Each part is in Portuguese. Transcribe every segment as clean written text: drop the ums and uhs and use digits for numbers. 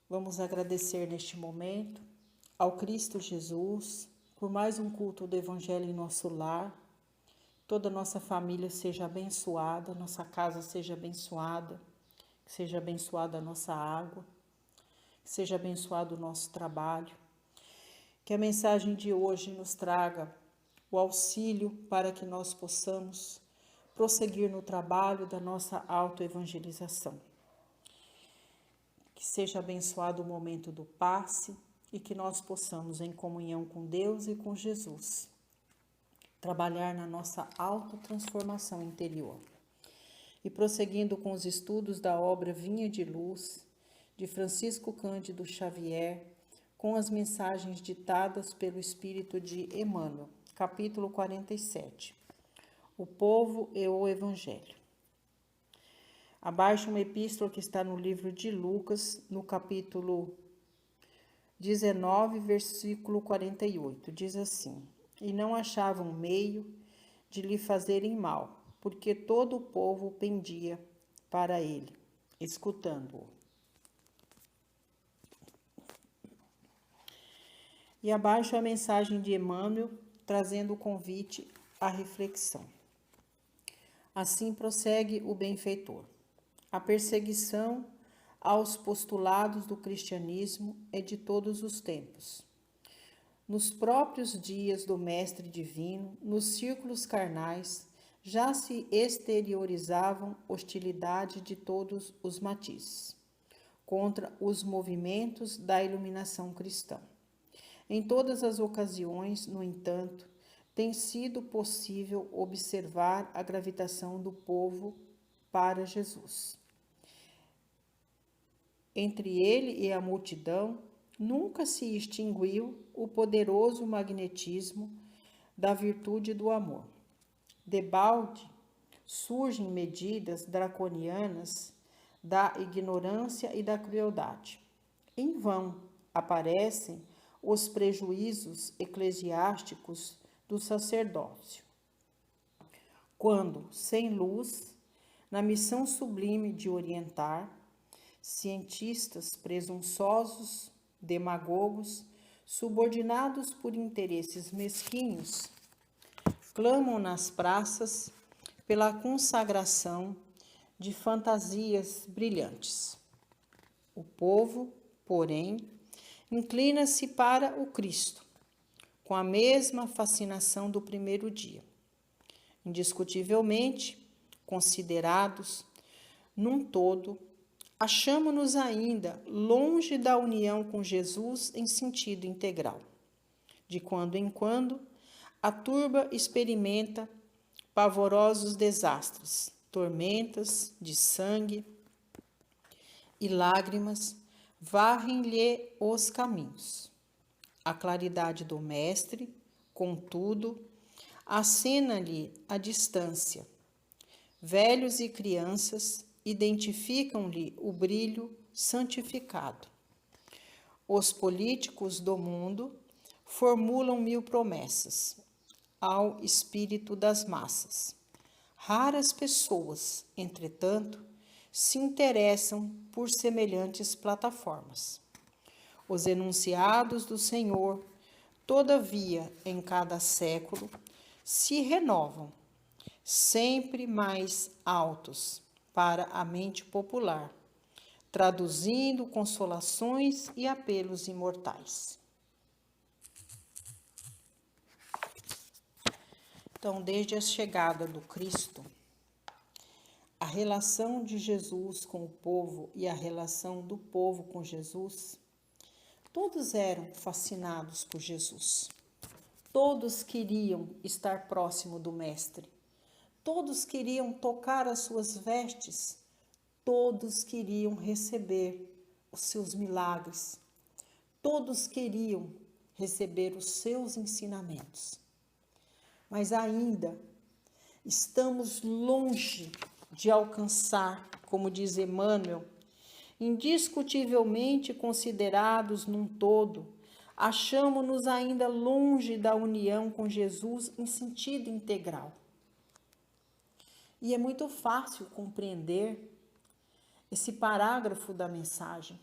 Vamos agradecer neste momento ao Cristo Jesus por mais um culto do Evangelho em nosso lar. Toda a nossa família seja abençoada, nossa casa seja abençoada, que seja abençoada a nossa água, que seja abençoado o nosso trabalho. Que a mensagem de hoje nos traga o auxílio para que nós possamos prosseguir no trabalho da nossa autoevangelização. Que seja abençoado o momento do passe e que nós possamos, em comunhão com Deus e com Jesus, trabalhar na nossa autotransformação interior. E prosseguindo com os estudos da obra Vinha de Luz, de Francisco Cândido Xavier, com as mensagens ditadas pelo Espírito de Emmanuel, capítulo 47. O povo e o Evangelho. Abaixo uma epístola que está no livro de Lucas, no capítulo 19, versículo 48. Diz assim: E não achavam meio de lhe fazerem mal, porque todo o povo pendia para ele, escutando-o. E abaixo a mensagem de Emmanuel, trazendo o convite à reflexão. Assim prossegue o benfeitor. A perseguição aos postulados do cristianismo é de todos os tempos. Nos próprios dias do Mestre Divino, nos círculos carnais, já se exteriorizavam hostilidade de todos os matizes contra os movimentos da iluminação cristã. Em todas as ocasiões, no entanto, tem sido possível observar a gravitação do povo para Jesus. Entre ele e a multidão, nunca se extinguiu o poderoso magnetismo da virtude do amor. Debalde surgem medidas draconianas da ignorância e da crueldade. Em vão aparecem os prejuízos eclesiásticos do sacerdócio, quando, sem luz, na missão sublime de orientar, cientistas presunçosos, demagogos, subordinados por interesses mesquinhos, clamam nas praças pela consagração de fantasias brilhantes. O povo, porém, inclina-se para o Cristo, com a mesma fascinação do primeiro dia. Indiscutivelmente, considerados num todo, achamo-nos ainda longe da união com Jesus em sentido integral. De quando em quando, a turba experimenta pavorosos desastres, tormentas de sangue e lágrimas varrem-lhe os caminhos. A claridade do Mestre, contudo, acena-lhe a distância. Velhos e crianças identificam-lhe o brilho santificado. Os políticos do mundo formulam 1000 promessas ao espírito das massas. Raras pessoas, entretanto, se interessam por semelhantes plataformas. Os enunciados do Senhor, todavia, em cada século, se renovam, sempre mais altos para a mente popular, traduzindo consolações e apelos imortais. Então, desde a chegada do Cristo, a relação de Jesus com o povo e a relação do povo com Jesus, todos eram fascinados por Jesus. Todos queriam estar próximo do Mestre. Todos queriam tocar as suas vestes. Todos queriam receber os seus milagres. Todos queriam receber os seus ensinamentos. Mas ainda estamos longe de alcançar, como diz Emmanuel, indiscutivelmente considerados num todo, achamo-nos ainda longe da união com Jesus em sentido integral. E é muito fácil compreender esse parágrafo da mensagem,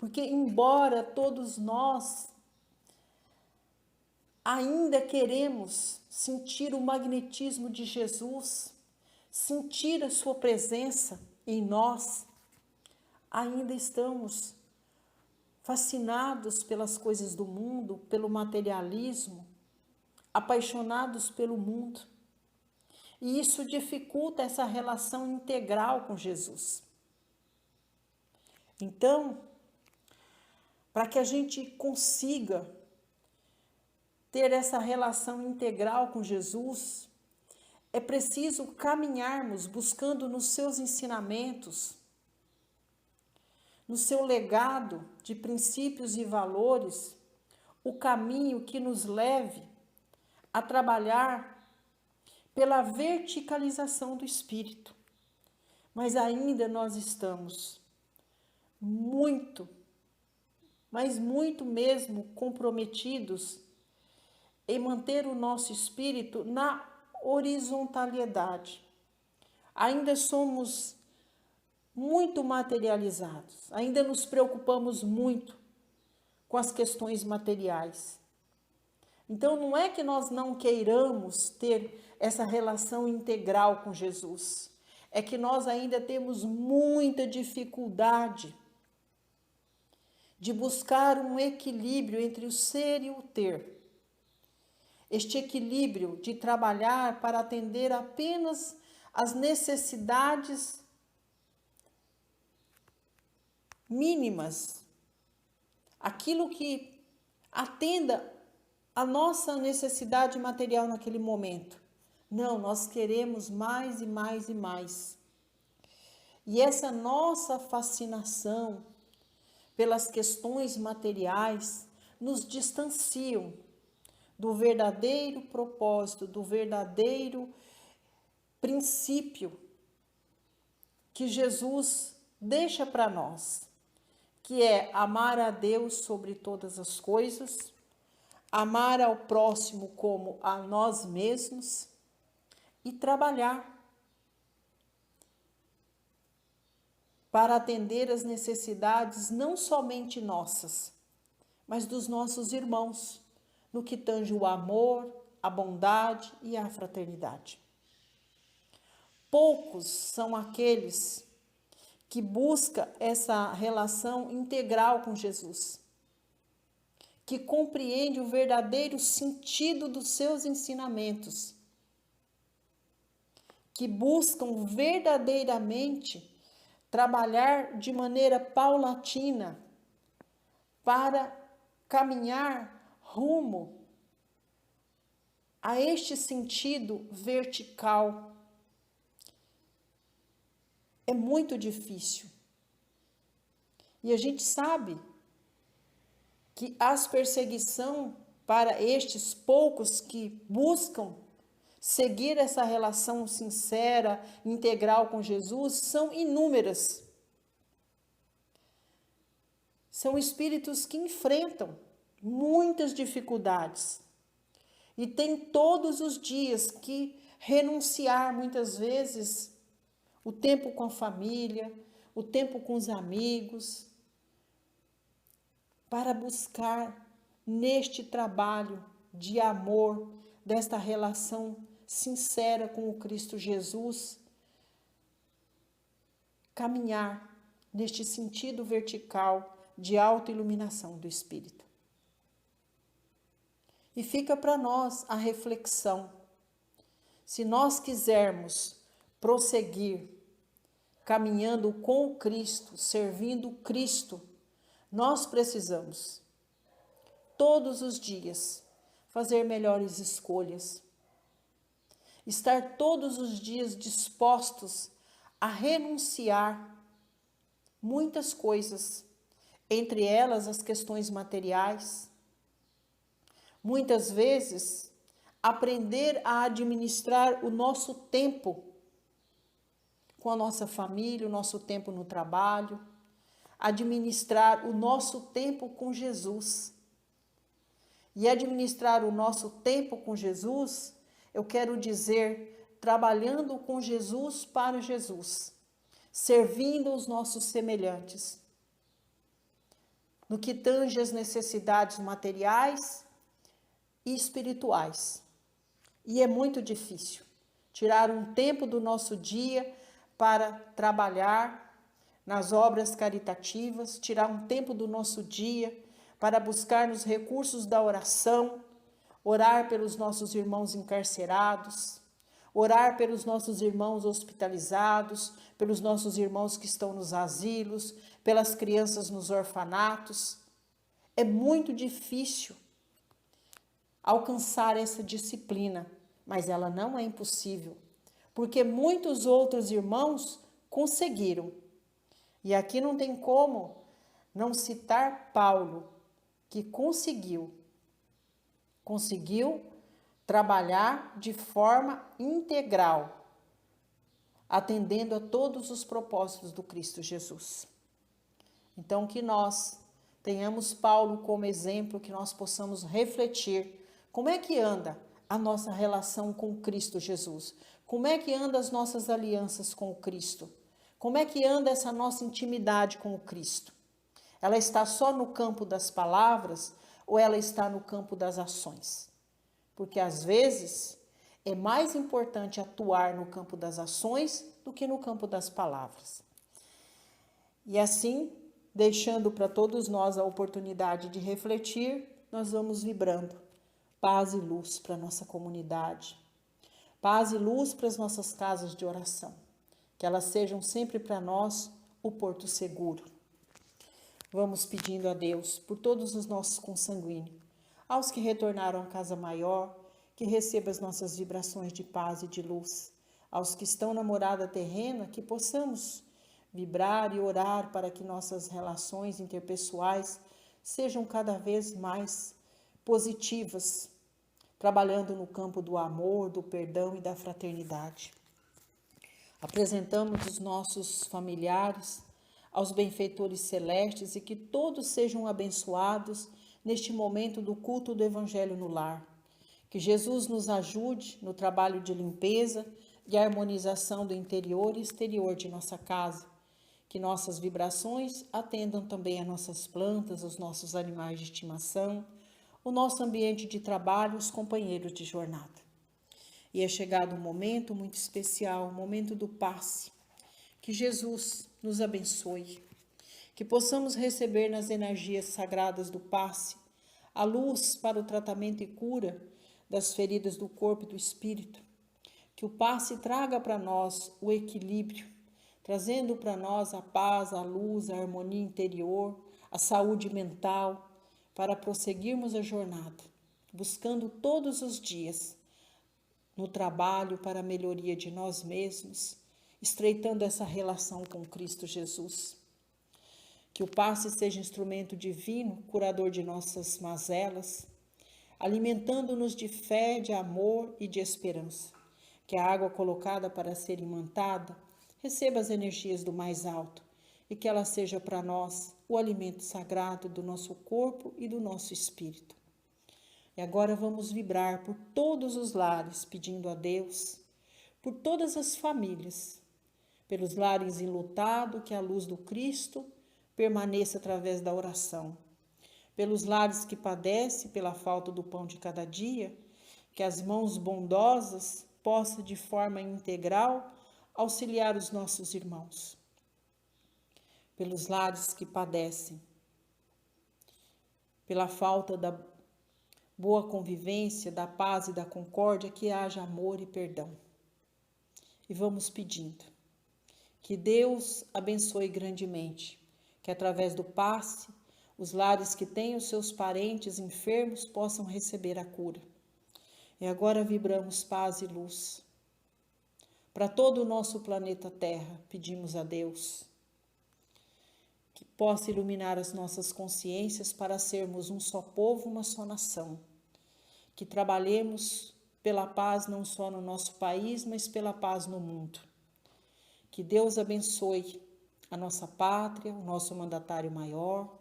Porque embora todos nós ainda queremos sentir o magnetismo de Jesus, sentir a sua presença em nós, ainda estamos fascinados pelas coisas do mundo, pelo materialismo, apaixonados pelo mundo. E isso dificulta essa relação integral com Jesus. Então, para que a gente consiga ter essa relação integral com Jesus, é preciso caminharmos buscando nos seus ensinamentos, no seu legado de princípios e valores, o caminho que nos leve a trabalhar pela verticalização do espírito. Mas ainda nós estamos muito, mas muito mesmo comprometidos em manter o nosso espírito na horizontalidade. Ainda somos muito materializados, ainda nos preocupamos muito com as questões materiais. Então não é que nós não queiramos ter essa relação integral com Jesus, é que nós ainda temos muita dificuldade de buscar um equilíbrio entre o ser e o ter. Este equilíbrio de trabalhar para atender apenas as necessidades mínimas, aquilo que atenda a nossa necessidade material naquele momento. Não, nós queremos mais e mais e mais. E essa nossa fascinação pelas questões materiais nos distanciam do verdadeiro propósito, do verdadeiro princípio que Jesus deixa para nós, que é amar a Deus sobre todas as coisas, amar ao próximo como a nós mesmos e trabalhar para atender as necessidades não somente nossas, mas dos nossos irmãos, no que tange o amor, a bondade e a fraternidade. Poucos são aqueles que buscam essa relação integral com Jesus, que compreende o verdadeiro sentido dos seus ensinamentos, que buscam verdadeiramente trabalhar de maneira paulatina para caminhar rumo a este sentido vertical. É muito difícil. E a gente sabe que as perseguições para estes poucos que buscam seguir essa relação sincera, integral com Jesus, são inúmeras. São espíritos que enfrentam muitas dificuldades e têm todos os dias que renunciar, muitas vezes, o tempo com a família, o tempo com os amigos, para buscar neste trabalho de amor, desta relação sincera com o Cristo Jesus, caminhar neste sentido vertical de autoiluminação do espírito. E fica para nós a reflexão. Se nós quisermos prosseguir caminhando com o Cristo, servindo o Cristo, nós precisamos, todos os dias, fazer melhores escolhas. Estar todos os dias dispostos a renunciar muitas coisas, entre elas as questões materiais. Muitas vezes, aprender a administrar o nosso tempo com a nossa família, o nosso tempo no trabalho, administrar o nosso tempo com Jesus. E administrar o nosso tempo com Jesus, eu quero dizer, trabalhando com Jesus para Jesus, servindo os nossos semelhantes. no que tange as necessidades materiais e espirituais. E é muito difícil tirar um tempo do nosso dia para trabalhar nas obras caritativas, tirar um tempo do nosso dia para buscar nos recursos da oração, orar pelos nossos irmãos encarcerados, orar pelos nossos irmãos hospitalizados, pelos nossos irmãos que estão nos asilos, pelas crianças nos orfanatos. É muito difícil alcançar essa disciplina, mas ela não é impossível, porque muitos outros irmãos conseguiram. E aqui não tem como não citar Paulo, que conseguiu trabalhar de forma integral, atendendo a todos os propósitos do Cristo Jesus. Então, que nós tenhamos Paulo como exemplo, que nós possamos refletir como é que anda a nossa relação com Cristo Jesus, como é que anda as nossas alianças com o Cristo, como é que anda essa nossa intimidade com o Cristo. Ela está só no campo das palavras ou ela está no campo das ações? Porque às vezes é mais importante atuar no campo das ações do que no campo das palavras. E assim, deixando para todos nós a oportunidade de refletir, nós vamos vibrando paz e luz para a nossa comunidade, paz e luz para as nossas casas de oração, que elas sejam sempre para nós o porto seguro. Vamos pedindo a Deus por todos os nossos consanguíneos, aos que retornaram à casa maior, que receba as nossas vibrações de paz e de luz, aos que estão na morada terrena, que possamos vibrar e orar para que nossas relações interpessoais sejam cada vez mais positivas, trabalhando no campo do amor, do perdão e da fraternidade. Apresentamos os nossos familiares aos benfeitores celestes e que todos sejam abençoados neste momento do culto do Evangelho no lar. Que Jesus nos ajude no trabalho de limpeza e harmonização do interior e exterior de nossa casa. Que nossas vibrações atendam também a nossas plantas, os nossos animais de estimação, o nosso ambiente de trabalho, os companheiros de jornada. E é chegado um momento muito especial, o momento do passe. Que Jesus nos abençoe, que possamos receber nas energias sagradas do passe a luz para o tratamento e cura das feridas do corpo e do espírito. Que o passe traga para nós o equilíbrio, trazendo para nós a paz, a luz, a harmonia interior, a saúde mental, para prosseguirmos a jornada, buscando todos os dias no trabalho para a melhoria de nós mesmos, estreitando essa relação com Cristo Jesus. Que o passe seja instrumento divino, curador de nossas mazelas, alimentando-nos de fé, de amor e de esperança. Que a água colocada para ser imantada receba as energias do mais alto e que ela seja para nós o alimento sagrado do nosso corpo e do nosso espírito. E agora vamos vibrar por todos os lares, pedindo a Deus, por todas as famílias, pelos lares enlutados, que a luz do Cristo permaneça através da oração, pelos lares que padecem pela falta do pão de cada dia, que as mãos bondosas possam de forma integral auxiliar os nossos irmãos, pelos lares que padecem pela falta da boa convivência, da paz e da concórdia, que haja amor e perdão. E vamos pedindo que Deus abençoe grandemente, que através do passe, os lares que têm os seus parentes enfermos possam receber a cura. E agora vibramos paz e luz. Para todo o nosso planeta Terra, pedimos a Deus que possa iluminar as nossas consciências para sermos um só povo, uma só nação. Que trabalhemos pela paz não só no nosso país, mas pela paz no mundo. Que Deus abençoe a nossa pátria, o nosso mandatário maior.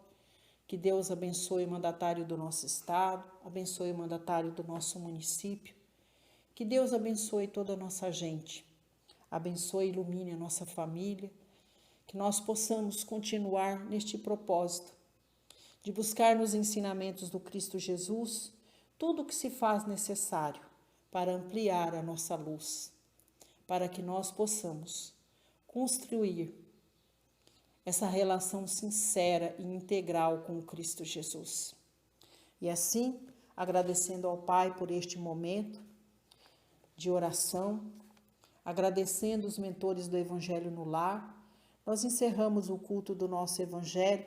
Que Deus abençoe o mandatário do nosso estado, abençoe o mandatário do nosso município. Que Deus abençoe toda a nossa gente. Abençoe e ilumine a nossa família. Que nós possamos continuar neste propósito, de buscar nos ensinamentos do Cristo Jesus tudo o que se faz necessário para ampliar a nossa luz, para que nós possamos construir essa relação sincera e integral com o Cristo Jesus. E assim, agradecendo ao Pai por este momento de oração, agradecendo os mentores do Evangelho no Lar, nós encerramos o culto do nosso Evangelho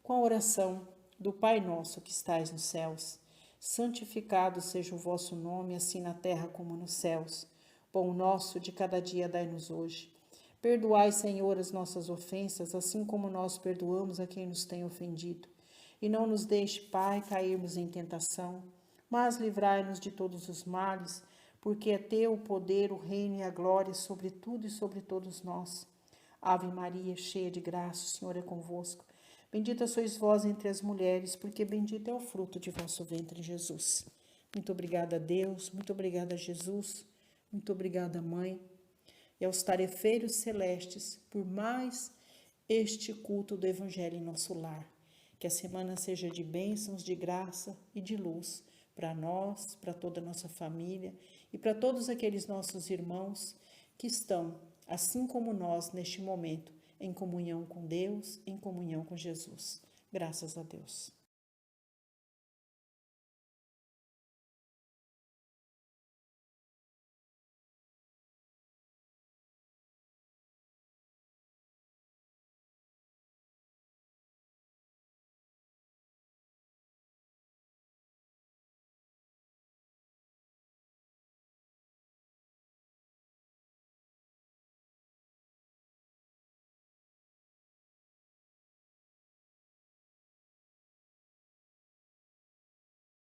com a oração do Pai Nosso que estais nos céus. Santificado seja o vosso nome, assim na terra como nos céus. Pão nosso de cada dia dai-nos hoje. Perdoai, Senhor, as nossas ofensas, assim como nós perdoamos a quem nos tem ofendido. E não nos deixe, Pai, cairmos em tentação, mas livrai-nos de todos os males, porque é teu o poder, o reino e a glória sobre tudo e sobre todos nós. Ave Maria, cheia de graça, o Senhor é convosco. Bendita sois vós entre as mulheres, porque bendito é o fruto de vosso ventre, Jesus. Muito obrigada a Deus, muito obrigada a Jesus, muito obrigada, Mãe, e aos tarefeiros celestes por mais este culto do Evangelho em nosso lar. Que a semana seja de bênçãos, de graça e de luz para nós, para toda a nossa família e para todos aqueles nossos irmãos que estão, assim como nós, neste momento, em comunhão com Deus, em comunhão com Jesus. Graças a Deus.